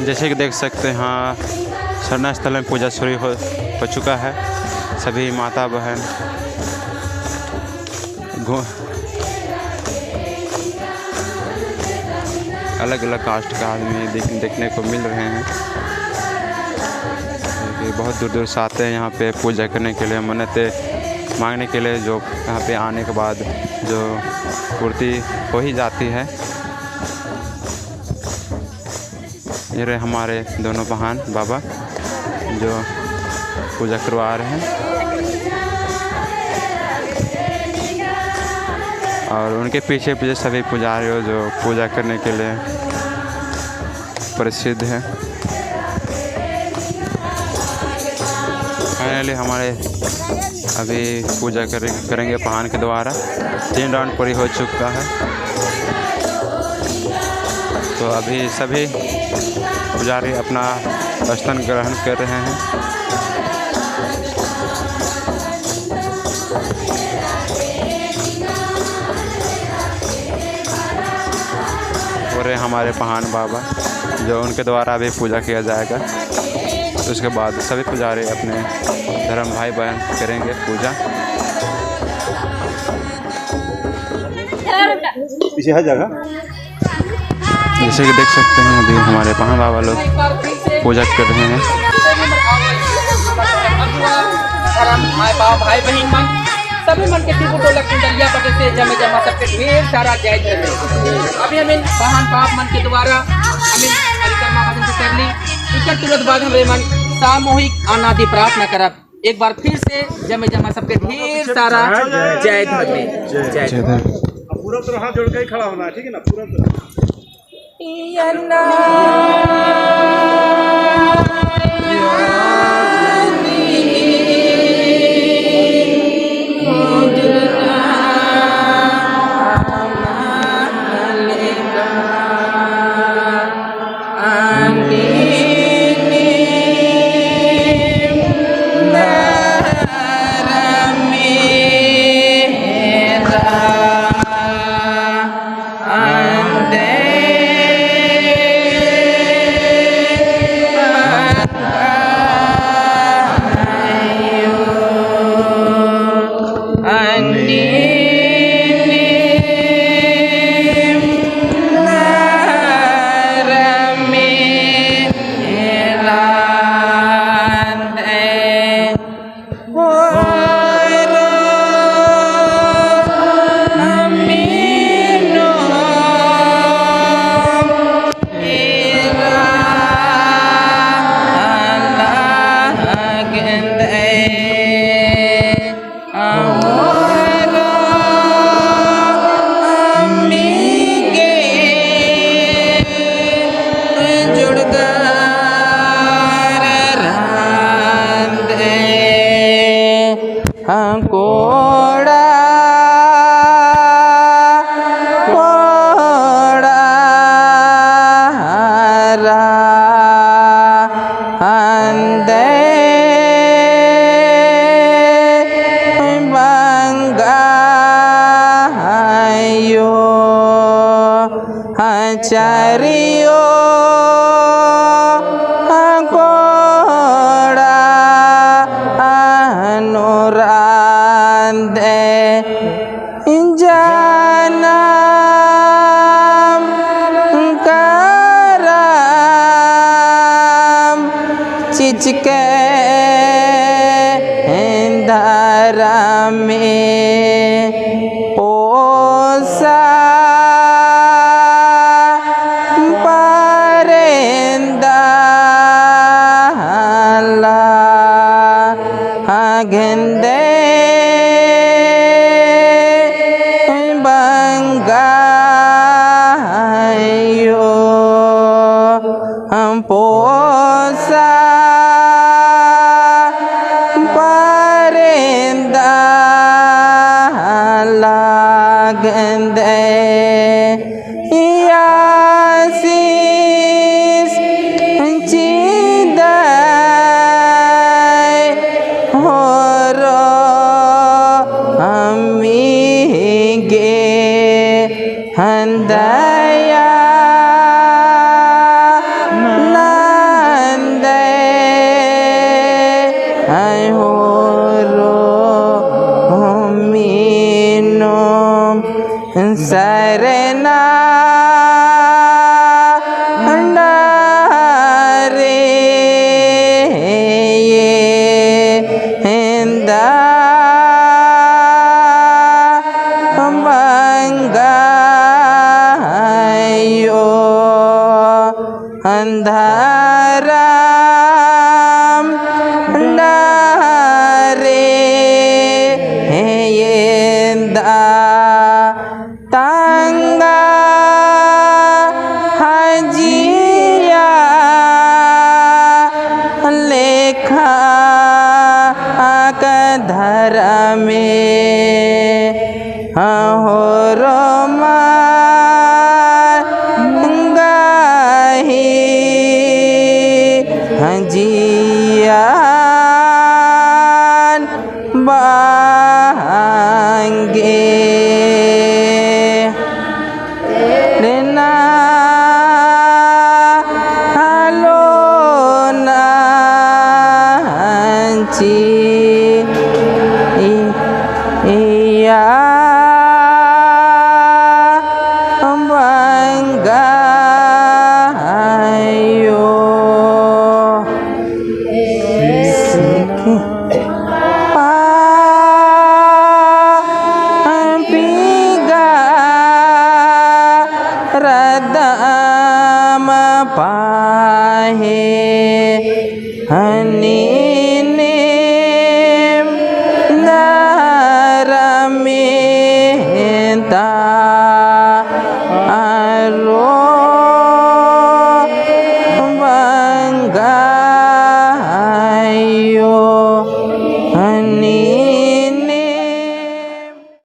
जैसे कि देख सकते हैं, हाँ, सरना स्थल में पूजा शुरू हो चुका है। सभी माता बहन अलग अलग कास्ट का आदमी देखने को मिल रहे हैं। बहुत दूर दूर से आते हैं यहाँ पे पूजा करने के लिए, मन्नतें मांगने के लिए, जो यहाँ पे आने के बाद जो पूर्ति हो ही जाती है। ये रहे हमारे दोनों बहन बाबा जो पूजा करवा रहे हैं, और उनके पीछे पीछे सभी पुजारी हो जो पूजा करने के लिए प्रसिद्ध है। फाइनली हमारे अभी पूजा करेंगे पहान के द्वारा। 3 राउंड पूरी हो चुका है, तो अभी सभी पुजारी अपना स्थान ग्रहण कर रहे हैं। और हमारे पहान बाबा जो उनके द्वारा अभी पूजा किया जाएगा। तो उसके बाद सभी पुजारी अपने धर्म भाई बहन करेंगे पूजा। पीछे है जगह, जैसे कि देख सकते हैं अभी हमारे पहान बाबा लोग पूजा कर रहे हैं। भाई बहन मन सभी मन के कुंडलिया पटे से जमा सबके ढेर सारा जय जय। अभी हमें बहन बाप मन के द्वारा हमें परिक्रमा भजन कर ली। इसके तुरंत बाद हमें मन सामूहिक अनादि प्रार्थना करब। एक बार फिर से जमा सबके ढेर सारा जय धर्म जय धर्म। पूरा तो हाथ जोड़ के ही खड़ा होना है, ठीक है ना? पूरा तो जानम करम चीज के धर्म में पोसा परेंदा गेंदे बंगायो हम पोसा परेंदा गेंदे यासीस चिदाय होरो अमीगे हंदया नंदे आई होरो मीनो सरना रे ये हिंदा मंगायो अंधाराम रे ये तंगा हजिया लेखा धर्म में हो रोमाही हजियान बांगे ना हलो नाची या बंगायो पिगा रदम पाहे हनी नरमेता